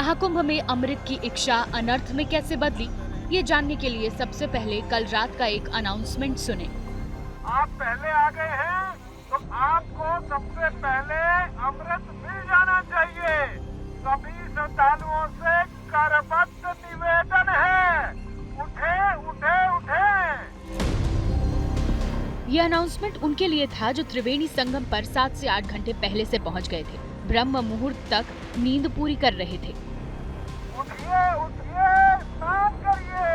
महाकुंभ में अमृत की इच्छा अनर्थ में कैसे बदली, ये जानने के लिए सबसे पहले कल रात का एक अनाउंसमेंट सुने। आप पहले आ गए हैं तो आपको सबसे पहले अमृत मिल जाना चाहिए। सभी श्रद्धालुओं से करबद्ध निवेदन है, उठे उठे उठे। ये अनाउंसमेंट उनके लिए था जो त्रिवेणी संगम पर 7 से 8 घंटे पहले से पहुंच गए थे। ब्रह्म मुहूर्त तक नींद पूरी कर रहे थे। उठिए उठिए, स्नान करिए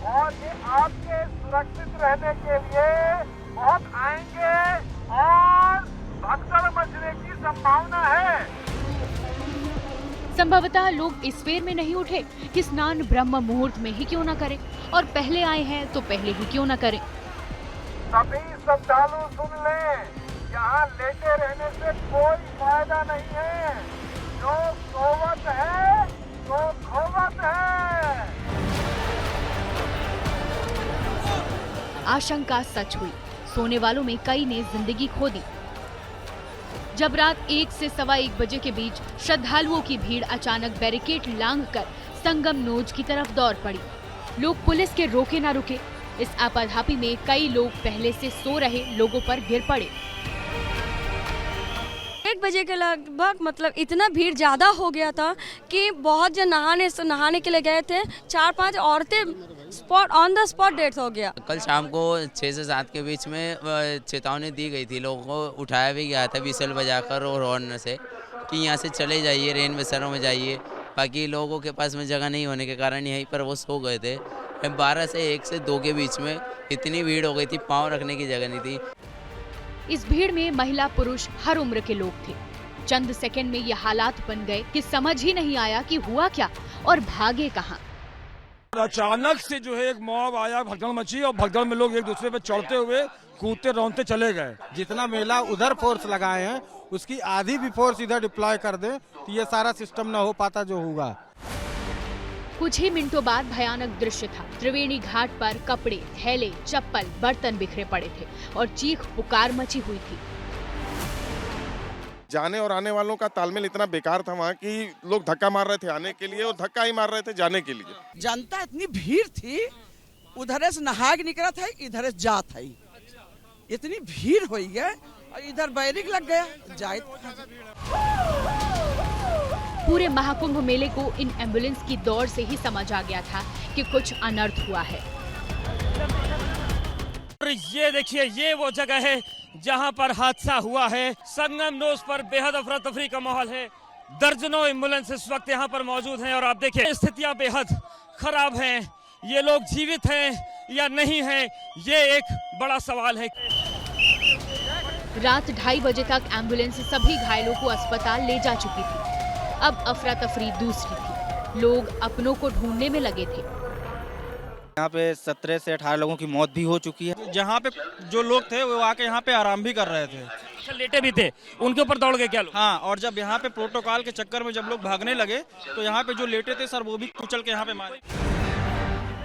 और ये आपके सुरक्षित रहने के लिए बहुत आएंगे और भगदड़ मचने की संभावना है। संभवतः लोग इस फेर में नहीं उठे कि स्नान ब्रह्म मुहूर्त में ही क्यों न करें, और पहले आए हैं तो पहले ही क्यों न करें। सभी श्रद्धालु सुन लें, यहाँ लेटे रहने से कोई फायदा नहीं है। जो सोवत है तो खोवत है। आशंका सच हुई, सोने वालों में कई ने जिंदगी खो दी। जब रात 1 से सवा 1 बजे के बीच श्रद्धालुओं की भीड़ अचानक बैरिकेड लांघकर संगम नोज की तरफ दौड़ पड़ी। लोग पुलिस के रोके ना रुके। इस आपाधापी में कई लोग पहले से सो रहे लोगों पर गिर पड़े। 1 बजे के लगभग मतलब इतना भीड़ ज्यादा हो गया था कि बहुत जन नहाने के लिए गए थे। 4-5 औरतें ऑन द स्पॉट डेथ हो गया। कल शाम को 6 से 7 के बीच में चेतावनी दी गई थी, लोगों को उठाया भी गया था विसल बजाकर और हॉर्न से कि यहाँ से चले जाइए, रेन बसेरों में जाइए। बाकी लोगों के पास में जगह नहीं होने के कारण यहीं पर वो सो गए थे। 12 से 1 से 2 के बीच में इतनी भीड़ हो गई थी, पाँव रखने की जगह नहीं थी। इस भीड़ में महिला पुरुष हर उम्र के लोग थे। चंद सेकंड में ये हालात बन गए कि समझ ही नहीं आया कि हुआ क्या और भागे कहाँ। अचानक से जो है एक मॉब आया, भगदड़ मची और भगदड़ में लोग एक दूसरे पे चढ़ते हुए कूदते रौंदते चले गए। जितना मेला उधर फोर्स लगाए हैं उसकी आधी भी फोर्स इधर डिप्लॉय कर दे तो ये सारा सिस्टम ना हो पाता जो होगा। कुछ ही मिनटों बाद भयानक दृश्य था। त्रिवेणी घाट पर कपड़े, थैले, चप्पल, बर्तन बिखरे पड़े थे और चीख पुकार मची हुई थी। जाने और आने वालों का तालमेल इतना बेकार था वहाँ कि लोग धक्का मार रहे थे आने के लिए और धक्का ही मार रहे थे जाने के लिए। जनता इतनी भीड़ थी, उधर से नहा के निकला था, इधर से जा था। इतनी भीड़ हो गई और इधर बैरिक लग गया जाए। पूरे महाकुंभ मेले को इन एम्बुलेंस की दौड़ से ही समझ आ गया था कि कुछ अनर्थ हुआ है। ये देखिए, ये वो जगह है जहां पर हादसा हुआ है। संगम नोज पर बेहद अफरा तफरी का माहौल है। दर्जनों एम्बुलेंस इस वक्त यहां पर मौजूद हैं और आप देखिए स्थितियां बेहद खराब हैं। ये लोग जीवित हैं या नहीं हैं, ये एक बड़ा सवाल है। रात 2:30 बजे तक एम्बुलेंस सभी घायलों को अस्पताल ले जा चुकी थी। अब अफरा तफरी दूसरी थी, लोग अपनों को ढूंढने में लगे थे। यहाँ पे 17 से 18 लोगों की मौत भी हो चुकी है। जहाँ पे जो लोग थे वो आके यहाँ पे आराम भी कर रहे थे, लेटे भी थे, उनके ऊपर दौड़ गए क्या लोग? हाँ, और जब यहाँ पे प्रोटोकॉल के चक्कर में जब लोग भागने लगे तो यहाँ पे जो लेटे थे सर वो भी कुचल के यहाँ पे मारे।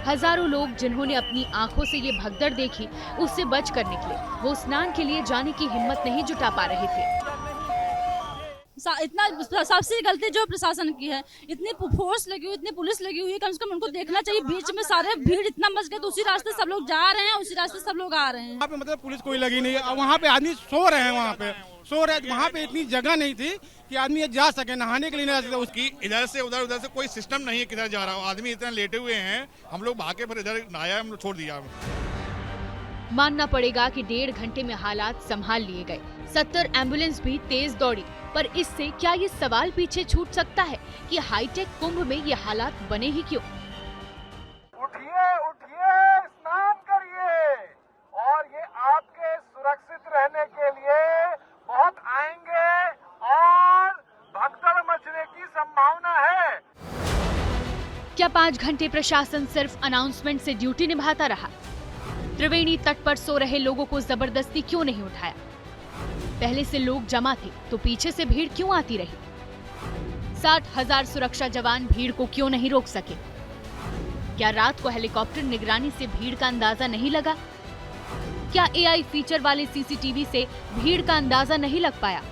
हजारों लोग जिन्होंने अपनी आंखों से ये भगदड़ देखी, उससे बच कर निकले। वो स्नान के लिए जाने की हिम्मत नहीं जुटा पा रहे थे। इतना सबसे गलती जो प्रशासन की है, इतनी फोर्स लगी हुई, इतनी पुलिस लगी हुई है, कम से कम उनको देखना चाहिए। बीच में सारे भीड़ इतना मच गए तो उसी रास्ते सब लोग जा रहे हैं, उसी रास्ते सब लोग आ रहे हैं। वहाँ पे मतलब पुलिस कोई लगी नहीं है, वहाँ पे आदमी सो रहे हैं, वहाँ पे सो रहे। वहाँ पे इतनी जगह नहीं थी कि आदमी जा सके, नहाने के लिए नहीं जा उसकी। इधर से उधर से कोई सिस्टम नहीं है किधर जा रहा हो। आदमी इतना लेटे हुए हैं, हम लोग भागे पर इधर नहाया, हम छोड़ दिया। मानना पड़ेगा कि 1.5 घंटे में हालात संभाल लिए गए। 70 एम्बुलेंस भी तेज दौड़ी, पर इससे क्या ये सवाल पीछे छूट सकता है कि हाईटेक कुंभ में ये हालात बने ही क्यों? उठिए उठिए, स्नान करिए और ये आपके सुरक्षित रहने के लिए बहुत आएंगे और भगदड़ मचने की संभावना है। क्या 5 घंटे प्रशासन सिर्फ अनाउंसमेंट से ड्यूटी निभाता रहा? त्रिवेणी तट पर सो रहे लोगों को जबरदस्ती क्यों नहीं उठाया? पहले से लोग जमा थे तो पीछे से भीड़ क्यों आती रही? 60,000 सुरक्षा जवान भीड़ को क्यों नहीं रोक सके? क्या रात को हेलीकॉप्टर निगरानी से भीड़ का अंदाजा नहीं लगा? क्या एआई फीचर वाले सीसीटीवी से भीड़ का अंदाजा नहीं लग पाया?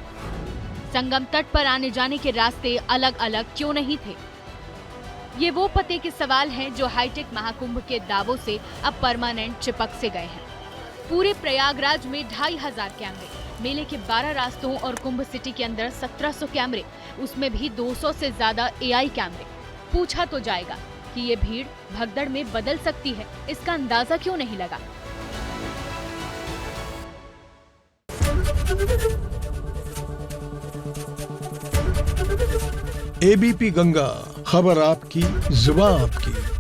संगम तट पर आने जाने के रास्ते अलग अलग क्यों नहीं थे? ये वो पते के सवाल हैं जो हाईटेक महाकुंभ के दावों से अब परमानेंट चिपक से गए हैं। पूरे प्रयागराज में 2500 कैमरे, मेले के 12 रास्तों और कुंभ सिटी के अंदर 1700 कैमरे, उसमें भी 200 से ज्यादा AI कैमरे। पूछा तो जाएगा कि ये भीड़ भगदड़ में बदल सकती है, इसका अंदाजा क्यों नहीं लगा? ABP गंगा, खबर आपकी, जुबान आपकी।